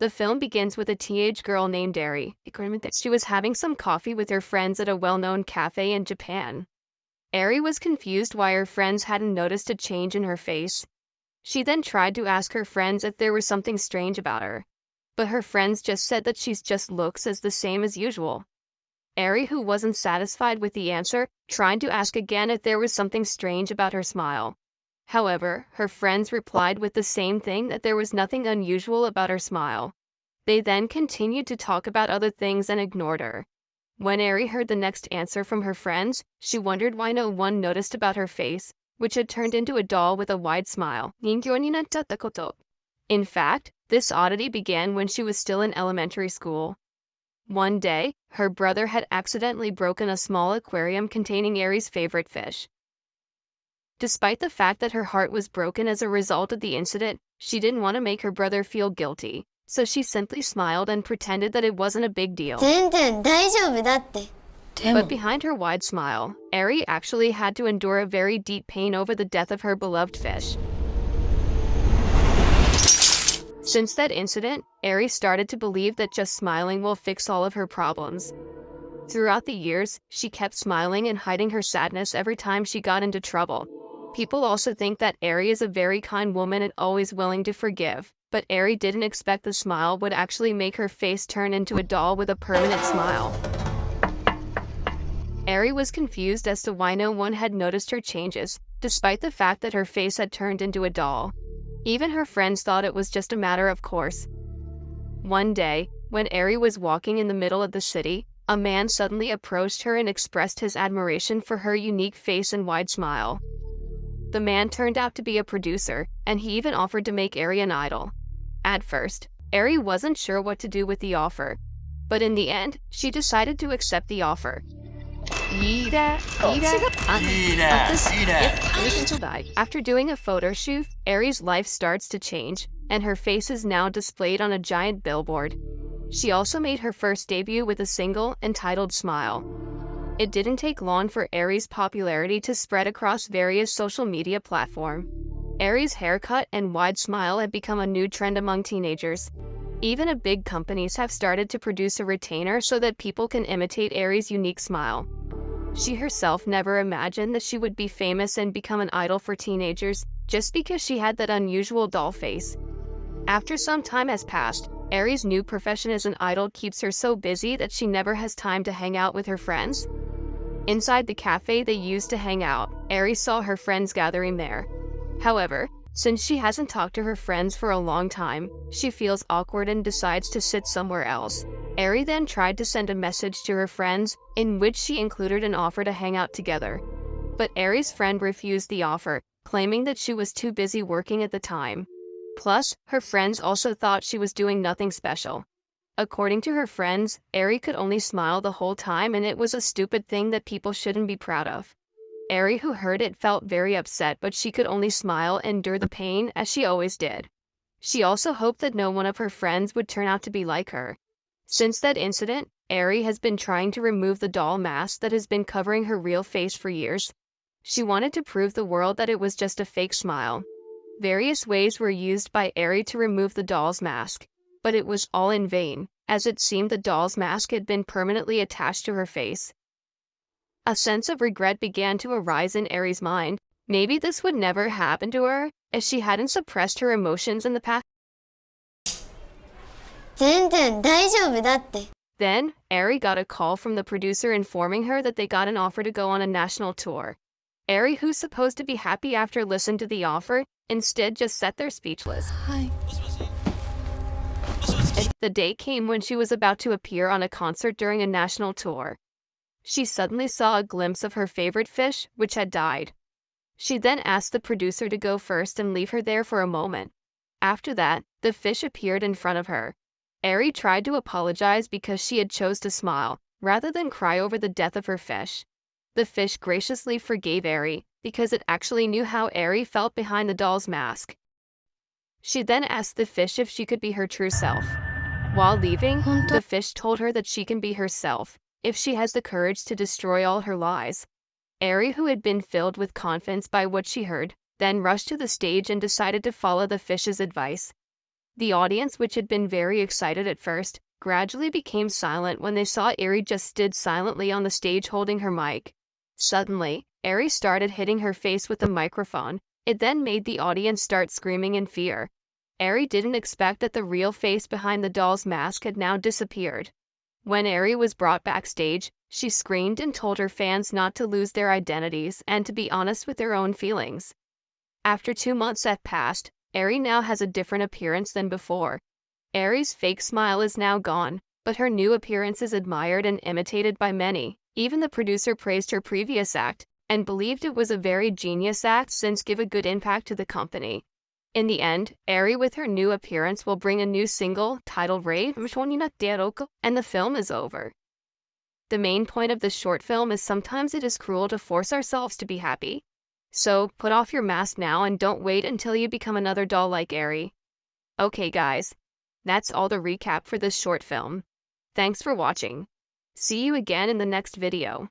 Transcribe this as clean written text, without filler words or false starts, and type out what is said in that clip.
The film begins with a teenage girl named Eri. She was having some coffee with her friends at a well-known cafe in Japan. Eri was confused why her friends hadn't noticed a change in her face. She then tried to ask her friends if there was something strange about her, but her friends just said that she just looks as the same as usual. Eri, who wasn't satisfied with the answer, tried to ask again if there was something strange about her smile. However, her friends replied with the same thing, that there was nothing unusual about her smile. They then continued to talk about other things and ignored her. When Eri heard the next answer from her friends, she wondered why no one noticed about her face, which had turned into a doll with a wide smile. In fact, this oddity began when she was still in elementary school. One day, her brother had accidentally broken a small aquarium containing Eri's favorite fish. Despite the fact that her heart was broken as a result of the incident, she didn't want to make her brother feel guilty, so she simply smiled and pretended that it wasn't a big deal. But behind her wide smile, Eri actually had to endure a very deep pain over the death of her beloved fish. Since that incident, Eri started to believe that just smiling will fix all of her problems. Throughout the years, she kept smiling and hiding her sadness every time she got into trouble. People also think that Eri is a very kind woman and always willing to forgive, but Eri didn't expect the smile would actually make her face turn into a doll with a permanent smile. Eri was confused as to why no one had noticed her changes, despite the fact that her face had turned into a doll. Even her friends thought it was just a matter of course. One day, when Eri was walking in the middle of the city, a man suddenly approached her and expressed his admiration for her unique face and wide smile. The man turned out to be a producer, and he even offered to make Eri an idol. At first, Eri wasn't sure what to do with the offer, but in the end, she decided to accept the offer. After doing a photo shoot, Eri's life starts to change, and her face is now displayed on a giant billboard. She also made her first debut with a single entitled Smile. It didn't take long for Eri's popularity to spread across various social media platforms. Eri's haircut and wide smile had become a new trend among teenagers. Even big companies have started to produce a retainer so that people can imitate Eri's unique smile. She herself never imagined that she would be famous and become an idol for teenagers, just because she had that unusual doll face. After some time has passed, Eri's new profession as an idol keeps her so busy that she never has time to hang out with her friends. Inside the cafe they used to hang out, Eri saw her friends gathering there. However, since she hasn't talked to her friends for a long time, she feels awkward and decides to sit somewhere else. Eri then tried to send a message to her friends, in which she included an offer to hang out together. But Eri's friend refused the offer, claiming that she was too busy working at the time. Plus, her friends also thought she was doing nothing special. According to her friends, Eri could only smile the whole time, and it was a stupid thing that people shouldn't be proud of. Eri, who heard it, felt very upset, but she could only smile and endure the pain, as she always did. She also hoped that no one of her friends would turn out to be like her. Since that incident, Eri has been trying to remove the doll mask that has been covering her real face for years. She wanted to prove the world that it was just a fake smile. Various ways were used by Eri to remove the doll's mask, but it was all in vain, as it seemed the doll's mask had been permanently attached to her face. A sense of regret began to arise in Eri's mind. Maybe this would never happen to her, as she hadn't suppressed her emotions in the past. Then, Eri got a call from the producer informing her that they got an offer to go on a national tour. Eri, who's supposed to be happy after listening to the offer, instead just sat there speechless. Hi. The day came when she was about to appear on a concert during a national tour. She suddenly saw a glimpse of her favorite fish, which had died. She then asked the producer to go first and leave her there for a moment. After that, the fish appeared in front of her. Eri tried to apologize because she had chose to smile, rather than cry over the death of her fish. The fish graciously forgave Eri, because it actually knew how Eri felt behind the doll's mask. She then asked the fish if she could be her true self. While leaving, the fish told her that she can be herself, if she has the courage to destroy all her lies. Eri, who had been filled with confidence by what she heard, then rushed to the stage and decided to follow the fish's advice. The audience, which had been very excited at first, gradually became silent when they saw Eri just stood silently on the stage holding her mic. Suddenly, Eri started hitting her face with the microphone. It then made the audience start screaming in fear. Eri didn't expect that the real face behind the doll's mask had now disappeared. When Eri was brought backstage, she screamed and told her fans not to lose their identities and to be honest with their own feelings. After 2 months have passed, Eri now has a different appearance than before. Eri's fake smile is now gone, but her new appearance is admired and imitated by many. Even the producer praised her previous act and believed it was a very genius act since give a good impact to the company. In the end, Eri with her new appearance will bring a new single titled Rave, and the film is over. The main point of this short film is sometimes it is cruel to force ourselves to be happy. So, put off your mask now and don't wait until you become another doll like Eri. Okay guys, that's all the recap for this short film. Thanks for watching. See you again in the next video.